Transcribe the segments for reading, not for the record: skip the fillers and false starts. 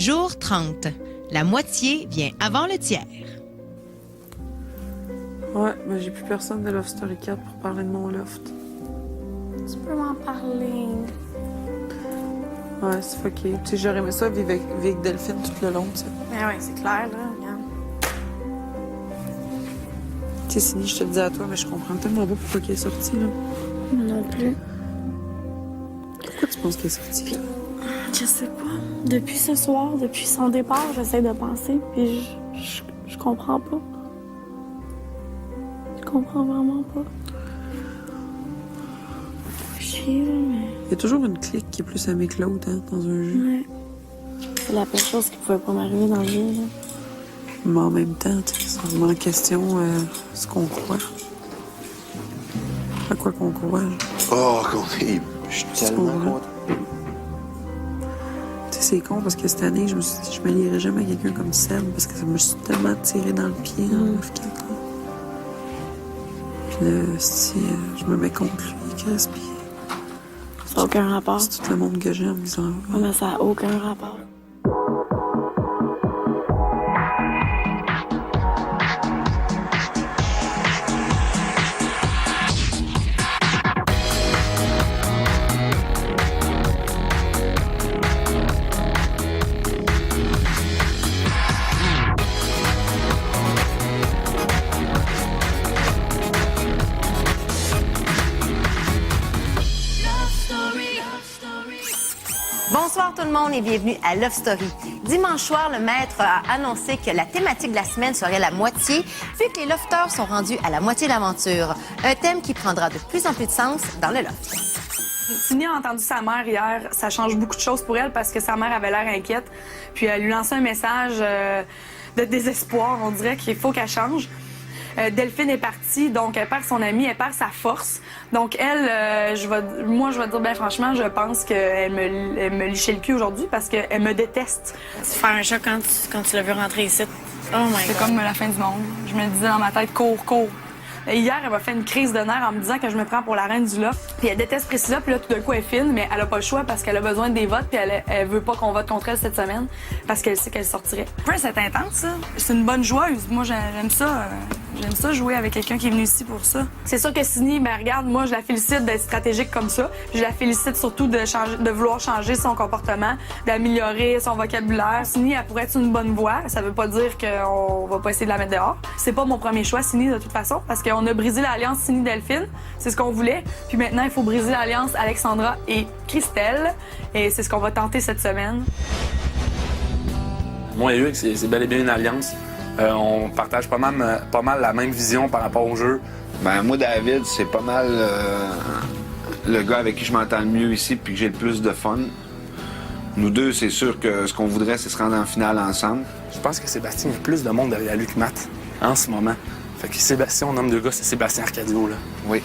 Jour 30. La moitié vient avant le tiers. Ouais, mais j'ai plus personne de Love Story 4 pour parler de mon loft. Tu peux m'en parler. Ouais, c'est fucké. Tu sais, j'aurais aimé ça vivre avec Delphine tout le long, tu sais. Mais ouais, c'est clair, là. Regarde. Tu sais, Cindy, je te le dis à toi, mais je comprends tellement pas pourquoi elle est sortie, là. Moi non plus. Pourquoi tu penses qu'elle est sortie? Je sais pas. Depuis ce soir, depuis son départ, j'essaie de penser, puis je comprends pas. Je comprends vraiment pas. Chier, mais... Il y a toujours une clique qui est plus amie que l'autre, hein, dans un jeu. Ouais. C'est la pire chose qui pouvait pas m'arriver dans le jeu, là. Mais en même temps, tu sais, ça remet en question ce qu'on croit. À quoi qu'on croit. Oh, Courtney, je suis tellement content. Tu sais, c'est con parce que cette année, je me suis dit, je me lierai jamais à quelqu'un comme Seb parce que ça me suis tellement tiré dans le pied dans le F4. Puis là, si je me mets contre lui, Chris, puis Ça n'a aucun rapport. c'est tout le monde que j'aime, ils en Ouais, mais ça n'a aucun rapport. Bonsoir tout le monde et bienvenue à Love Story. Dimanche soir, le maître a annoncé que la thématique de la semaine serait la moitié, vu que les lofters sont rendus à la moitié de l'aventure. Un thème qui prendra de plus en plus de sens dans le loft. Cindy a entendu sa mère hier. Ça change beaucoup de choses pour elle parce que sa mère avait l'air inquiète. Puis elle lui lançait un message de désespoir. On dirait qu'il faut qu'elle change. Delphine est partie, donc elle perd son amie, elle perd sa force. Donc elle, je vais dire bien franchement, je pense qu'elle me lichait le cul aujourd'hui parce qu'elle me déteste. Tu fais un choc quand tu l'as vu rentrer ici. Oh my C'est God. comme la fin du monde. Je me disais dans ma tête, cours, cours. Et hier, elle m'a fait une crise de nerfs en me disant que je me prends pour la reine du loft. Puis elle déteste Priscilla, puis là, tout d'un coup, elle est fine, mais elle a pas le choix parce qu'elle a besoin des votes, puis elle veut pas qu'on vote contre elle cette semaine parce qu'elle sait qu'elle sortirait. Après, c'est intense, ça. C'est une bonne joueuse. Moi, j'aime ça. J'aime ça jouer avec quelqu'un qui est venu ici pour ça. C'est sûr que Cindy, ben regarde, moi, je la félicite d'être stratégique comme ça. Je la félicite surtout de vouloir changer son comportement, d'améliorer son vocabulaire. Cindy, elle pourrait être une bonne voix. Ça veut pas dire qu'on va pas essayer de la mettre dehors. C'est pas mon premier choix, Cindy, de toute façon, parce qu'on a brisé l'alliance Cindy-Delphine. C'est ce qu'on voulait. Puis maintenant, il faut briser l'alliance Alexandra et Christelle. Et c'est ce qu'on va tenter cette semaine. Moi et Hugues, c'est bel et bien une alliance. On partage pas mal la même vision par rapport au jeu. Ben, moi, David, c'est pas mal le gars avec qui je m'entends le mieux ici puis que j'ai le plus de fun. Nous deux, c'est sûr que ce qu'on voudrait, c'est se rendre en finale ensemble. Je pense que Sébastien, il y a plus de monde derrière lui que Matt en ce moment. Fait que Sébastien, on nomme deux gars, c'est Sébastien Arcadio, là. Oui.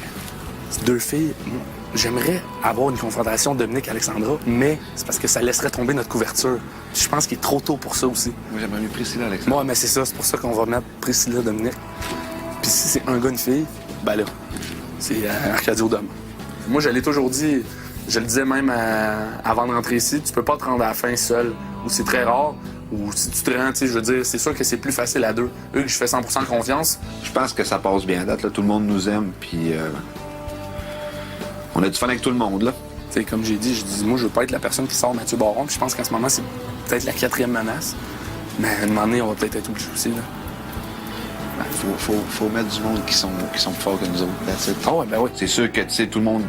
C'est deux filles. J'aimerais avoir une confrontation Dominique-Alexandra, mais c'est parce que ça laisserait tomber notre couverture. Je pense qu'il est trop tôt pour ça aussi. Moi, j'aimerais mieux Priscilla, Alexandre. Moi, mais c'est ça, c'est pour ça qu'on va mettre Priscilla Dominique. Puis si c'est un gars, une fille, ben là, c'est Arcadio Dom. Moi, je l'ai toujours dit, je le disais même avant de rentrer ici, tu peux pas te rendre à la fin seul, ou c'est très rare, ou si tu te rends, tu sais, je veux dire, c'est sûr que c'est plus facile à deux. Eux, je fais 100% confiance. Je pense que ça passe bien à date, là. Tout le monde nous aime, puis on a du fun avec tout le monde, là. Tu sais, comme j'ai dit, je dis, moi, je veux pas être la personne qui sort Mathieu Baron, puis je pense qu'en ce moment, c'est peut-être la 4e menace. Mais à un moment donné, on va peut-être être obligé aussi, là. Ben, faut mettre du monde qui sont plus forts que nous autres. That's it. Ah ouais, ben oui. C'est sûr que, tu sais, tout le monde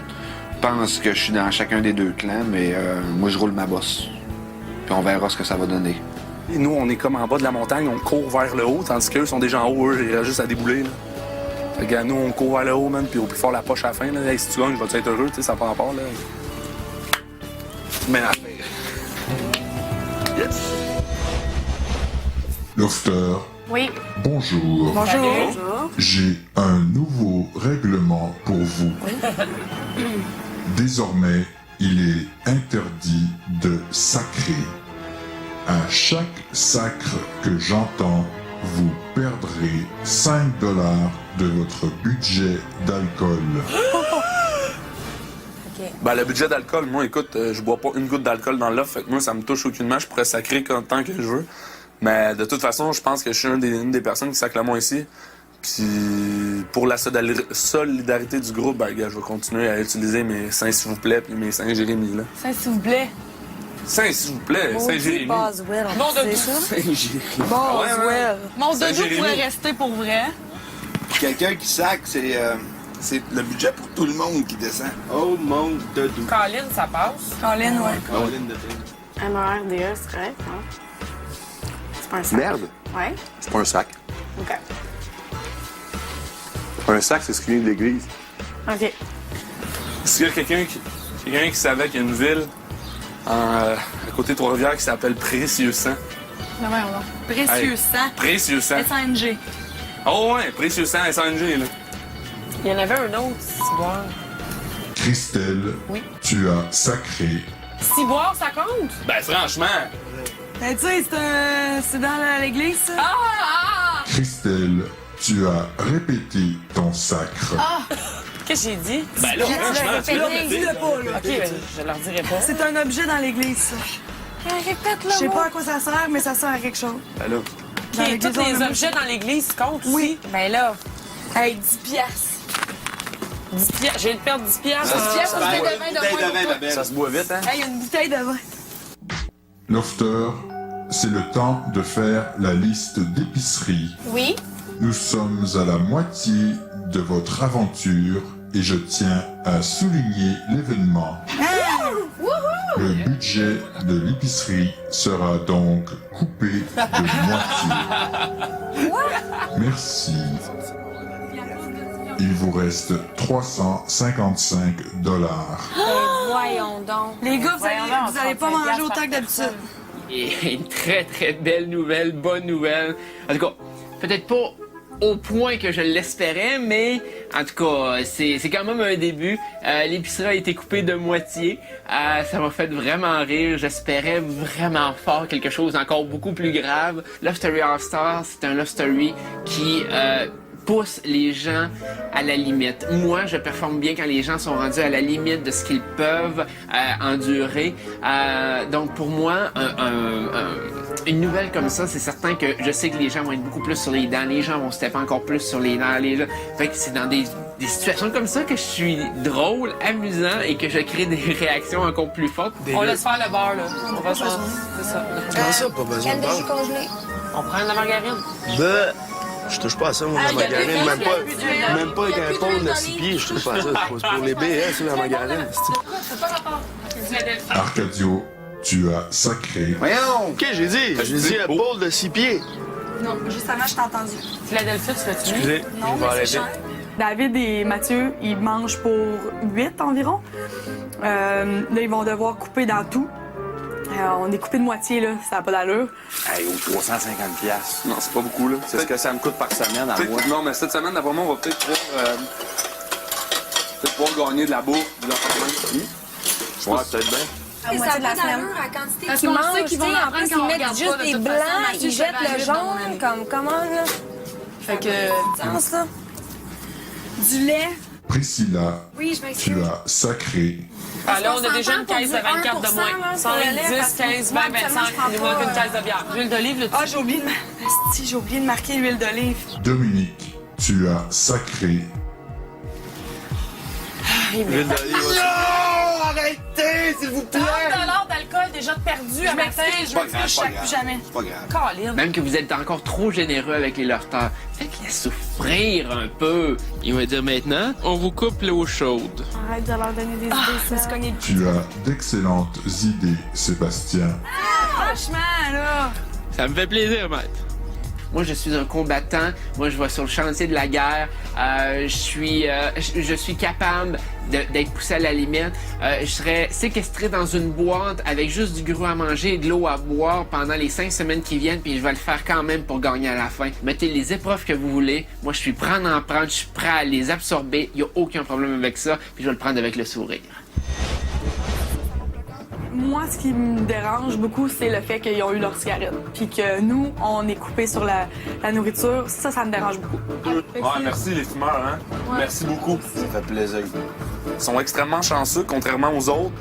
pense que je suis dans chacun des deux clans, mais moi, je roule ma bosse. Puis on verra ce que ça va donner. Et nous, on est comme en bas de la montagne, on court vers le haut, tandis qu'eux sont déjà en haut, eux, il reste juste à débouler, là. Fait que nous, on court vers le haut, man, puis au plus fort la poche à la fin, là. Hey, si tu gagnes, je vais être heureux, tu sais, ça prend rapport, là. Mais à faire. Yes! Lofter, Oui. bonjour. Bonjour. J'ai un nouveau règlement pour vous. Désormais, il est interdit de sacrer. À chaque sacre que j'entends, vous perdrez 5 $ de votre budget d'alcool. Ben, le budget d'alcool, moi, écoute, je bois pas une goutte d'alcool dans l'offre, fait que moi, ça me touche aucunement. Je pourrais sacrer tant que je veux. Mais de toute façon, je pense que je suis une des personnes qui sacre le moins ici. Puis pour la solidarité du groupe, ben, gars, je vais continuer à utiliser mes Saint s'il vous plaît puis mes Saint Jérémy, là. Saint, s'il vous plaît. Saint s'il vous plaît, Saint Jérémy. Boswell, Mon on doudou. ça? Saint Jérémy. Boswell. Mon doudou Saint-Jérémy. pourrait rester pour vrai. Quelqu'un qui sac, c'est le budget pour tout le monde qui descend. Oh mon doudou. Colin, ça passe. Colin, ouais. Colline de Prince. MERDE, c'est correct, hein? C'est pas un sac. Merde, Ouais? c'est pas un sac. OK. Un sac, c'est ce qui vient de l'église. OK. Est-ce qu'il y a quelqu'un qui savait qu'il y a une ville à côté de Trois-Rivières qui s'appelle Précieux-Sang? Non, voyons donc. Précieux sang. Précieux-Sang. SNG. Oh ouais, Précieux-Sang, SNG, là. Il y en avait un autre, Ciboire. Christelle, Oui. tu as sacré. Ciboire, ça compte? Ben franchement, Ben, tu sais, c'est dans l'église, ça. Christelle, tu as répété ton sacre. Qu'est-ce que j'ai dit? ben là, franchement, tu l'as répété. Dis-le pas, là. OK, ben, je leur dirai pas. C'est un objet dans l'église, ça. Répète-le. Je sais pas à quoi ça sert, mais ça sert à quelque chose. Ben là, Dans OK, l'église, tous on les a- objets dans l'église comptent aussi? Oui. Ben là, Hey, 10 piastres. 10 piastres. J'ai de perdre 10 piastres. ça se boit vite, hein? Hey, il y a une bouteille de vin. Lofter, c'est le temps de faire la liste d'épicerie. Oui? Nous sommes à la moitié de votre aventure et je tiens à souligner l'événement. Le budget de l'épicerie sera donc coupé de moitié. Merci. Il vous reste 355 $. Voyons donc. Les gars, Voyons donc, vous allez pas 35 manger autant par que d'habitude. Et une très très belle nouvelle, bonne nouvelle. En tout cas, peut-être pas au point que je l'espérais, mais en tout cas, c'est quand même un début. L'épicerie a été coupée de moitié. Ça m'a fait vraiment rire. J'espérais vraiment fort quelque chose encore beaucoup plus grave. Love Story All Stars, c'est un Love Story qui pousse les gens à la limite. Moi, je performe bien quand les gens sont rendus à la limite de ce qu'ils peuvent endurer. Donc, pour moi, une nouvelle comme ça, c'est certain que je sais que les gens vont être beaucoup plus sur les dents. Les gens vont se taper encore plus sur les nerfs. Fait que c'est dans des situations comme ça que je suis drôle, amusant et que je crée des réactions encore plus fortes. On laisse faire le beurre, là. On va s'en... C'est ça. Comment ça, pas besoin de beurre? congelée. On prend de la margarine. Ben, je touche pas à ça, moi, la margarine. Même pas avec un pôle de 6 pieds, je touche pas à ça. C'est pour les BS, la margarine. Arcadio, tu as sacré. Voyons! OK, j'ai dit un pôle de 6 pieds. Non, justement, je t'ai entendu. Philadelphie, tu fais-tu? Excusez, Non, on va mais arrêter. c'est cher. David et Mathieu, ils mangent pour 8 environ. Là, ils vont devoir couper dans tout. On est coupé de moitié, là. Ça n'a pas d'allure. Hey, aux 350$. Non, c'est pas beaucoup, là. C'est ce que ça me coûte par semaine à moi. Non, mais cette semaine, d'après moi, on va peut-être pouvoir gagner de la bourre. De la farine. Ouais, peut-être bien. À moitié de la semaine. Parce Ils qu'on mangent, sait qu'ils vont tu sais, en apprendre plus, qu'on ils mettent regarde juste pas, de des toute blancs, façon. Mathieu, ils je jettent vais le aller dans mon jaune, année. comme, comment, là? Fait que... Sens ça? Du lait. Priscilla, Oui, je m'excuse. tu as sacré. Ah, là, on a qu'on déjà une s'entend caisse de pour du 24 de 1%, moins. là, 5, sur le lait, 10, parce que 15, 20, moi, habituellement, 25. je prends Il nous manque pas, une caisse de bière. L'huile d'olive, là, Ah, j'ai oublié de... Asti, j'ai oublié de marquer l'huile d'olive. Dominique, tu as sacré. L'huile d'olive, Arrêtez, s'il vous plaît! 30 $ d'alcool déjà perdu à matin. Je Pas me grave, dis, je pas sac plus grave. jamais. C'est pas grave. Colin. Même que vous êtes encore trop généreux avec les lofters. Faites-les souffrir un peu. Il va dire maintenant, on vous coupe l'eau chaude. Arrête de leur donner des idées, Je me ça. suis cognée. Tu as d'excellentes idées, Sébastien. Franchement, là... Ça me fait plaisir, maître. Moi, je suis un combattant. Moi, je vais sur le chantier de la guerre. Je suis capable d'être poussé à la limite. Je serais séquestré dans une boîte avec juste du gros à manger et de l'eau à boire pendant les 5 semaines qui viennent, puis je vais le faire quand même pour gagner à la fin. Mettez les épreuves que vous voulez. Moi, je suis prêt à en prendre. Je suis prêt à les absorber. Il n'y a aucun problème avec ça. Puis je vais le prendre avec le sourire. Moi, ce qui me dérange beaucoup, c'est le fait qu'ils ont eu leur cigarette. Puis que nous, on est coupé sur la nourriture. Ça me dérange beaucoup. Ouais, merci les fumeurs, hein. Merci beaucoup. ça fait plaisir. Ils sont extrêmement chanceux, contrairement aux autres.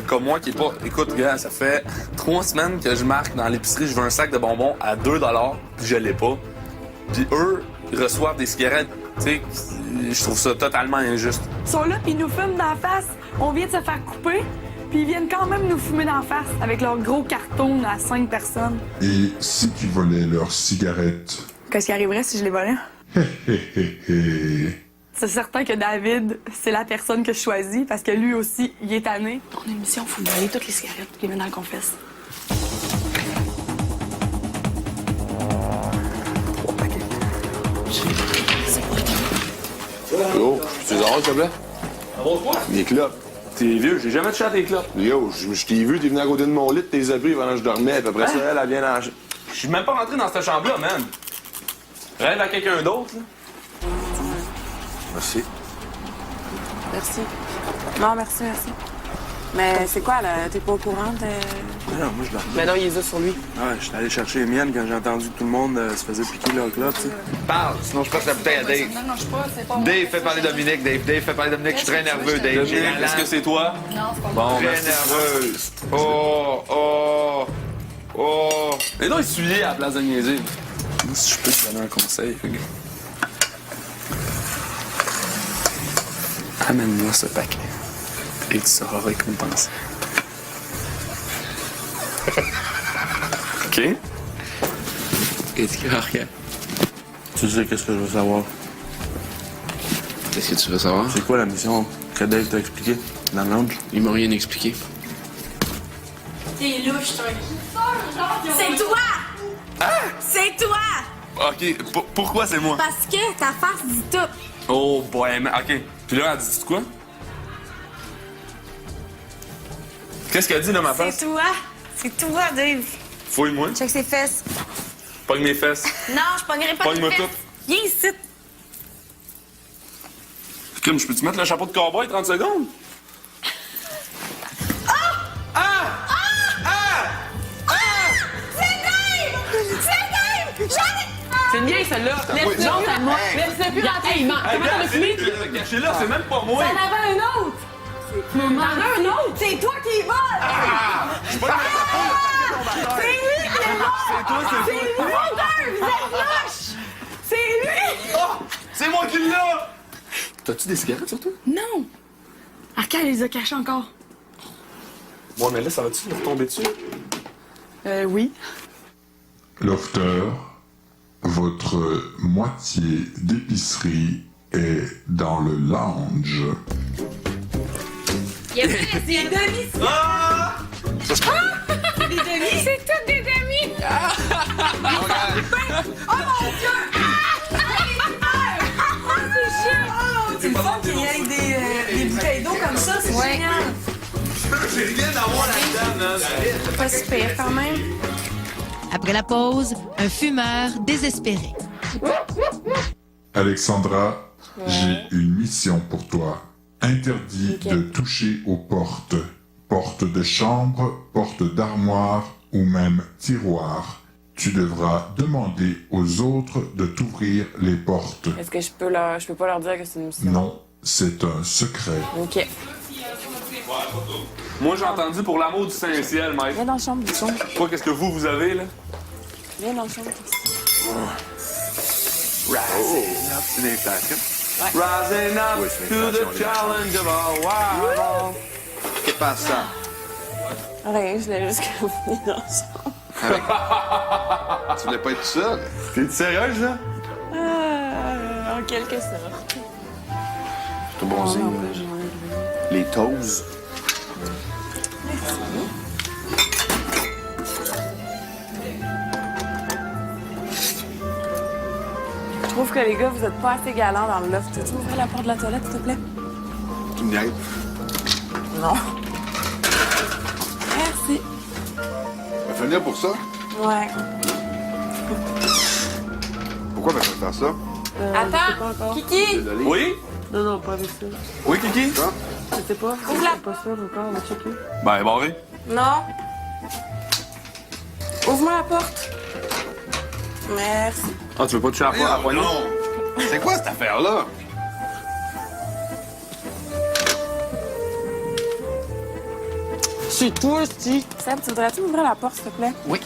Comme moi qui est pas... Écoute, gars, ça fait 3 semaines que je marque dans l'épicerie, je veux un sac de bonbons à 2 $, puis je l'ai pas. Puis eux, ils reçoivent des cigarettes. Tu sais, je trouve ça totalement injuste. Ils sont là, puis ils nous fument d'en face. On vient de se faire couper, puis ils viennent quand même nous fumer d'en face avec leur gros carton à 5 personnes. Et si tu volais leurs cigarettes? Qu'est-ce qui arriverait si je les volais? C'est certain que David, c'est la personne que je choisis parce que lui aussi, il est tanné. On a une mission, il faut voler toutes les cigarettes qui viennent dans le confesse. Yo, tu les as, s'il te plaît? Des clopes. T'es vieux, j'ai jamais touché à tes clopes. Yo, je t'ai vu, t'es venu à côté de mon lit, t'es appris pendant que je dormais, puis après ça, elle vient dans... Je suis même pas rentré dans cette chambre-là, man. Rêve à quelqu'un d'autre, là. Merci. Merci. Non, merci. Mais c'est quoi, là? T'es pas au courant? Non, moi, je dormais. Mais non, il les a sur lui. Ouais, j'étais allé chercher les miennes quand j'ai entendu que tout le monde se faisait piquer leur clope, tu sais. Parle, sinon je passe la bouteille à Dave. Non, je sais pas, c'est pas Dave, fais parler Dominique, Dave, fais parler Dominique, je suis très nerveux, Dave. Dominique, est-ce que c'est toi? Non, c'est pas Bon, Très merci. nerveuse. Oh. Et non, essuyer à la place de niaiser. Moi, si je peux te donner un conseil, regarde. Amène-moi ce paquet et tu seras récompensé. OK? Est-ce qu'il y a rien? Tu sais qu'est-ce que je veux savoir? Qu'est-ce que tu veux savoir? C'est quoi la mission que Dave t'a expliqué dans le lounge? Ils m'ont rien expliqué. T'es louche, toi. C'est toi! C'est toi! OK, pourquoi c'est moi? Parce que ta face dit tout. Oh, boy, mais OK. Puis là, elle dit quoi? Qu'est-ce qu'elle dit dans ma face? C'est toi, Dave. Fouille-moi. Check ses fesses. Pogne mes fesses. Non, je pognerai pas Pogne-moi tes tout. fesses. Viens ici. Comme, je peux-tu mettre le chapeau de cowboy 30 secondes? C'est une vieille, celle-là. Laisse-le, non, c'est moi. Laisse-le plus rentrer, il ment. Comment t'en as fumé? Caché là, c'est même pas moi. T'en avais un autre! Tu me mens. T'en as un autre! C'est toi qui y voles! Je suis pas C'est lui qui est mort! C'est toi, c'est C'est lui, Dave! Vous êtes lâche! C'est lui! C'est moi qui l'ai! T'as-tu des cigarettes sur toi? Non! Arcade, elle les a cachés encore. Ouais, mais là, ça va-tu leur tomber dessus? Oui. Lofter, votre moitié d'épicerie est dans le lounge. Il y a plus de demi. C'est des demi. C'est toutes des demi. Oh mon Dieu! C'est chiant! C'est le fun qu'il y ait des bouteilles d'eau comme ça, c'est génial. J'ai rien à voir là-dedans, man. Pas super quand même. Après la pause, un fumeur désespéré. Alexandra, j'ai une mission pour toi. Interdit de toucher aux portes. Portes de chambre, portes d'armoire ou même tiroir. Tu devras demander aux autres de t'ouvrir les portes. Est-ce que je peux pas leur dire que c'est une mission? Non, c'est un secret. OK. Moi, j'ai entendu pour l'amour du Saint-Ciel, mec. Viens dans la chambre, du son. Quoi, qu'est-ce que vous avez, là? Viens dans la chambre. Rising up, c'est des plaques. Rising up to the challenge of our world. Qu'est-ce que ça? Rien, je voulais juste que vous veniez ensemble. Tu voulais pas être tout seul? T'es sérieuse, là? En quelque sorte. C'est bon signe. Les toes. Je trouve que les gars, vous êtes pas assez galants dans le loft. Tu peux ouvrir la porte de la toilette, s'il te plaît? Tu me niaises. Non. Merci. Va venir pour ça? Ouais. Pourquoi va faire ça? Attends, Kiki! Désolé. Oui? Non, pas avec ça. Oui, Kiki? Je sais pas. Ouvre la... Pas ça encore, on va checker. Ben, barré. Non. Ouvre-moi la porte. Merci. Ah, tu veux pas toucher à la poignée? Non! C'est quoi cette affaire-là? C'est toi, si. Seb, tu voudrais-tu m'ouvrir la porte, s'il te plaît? Oui.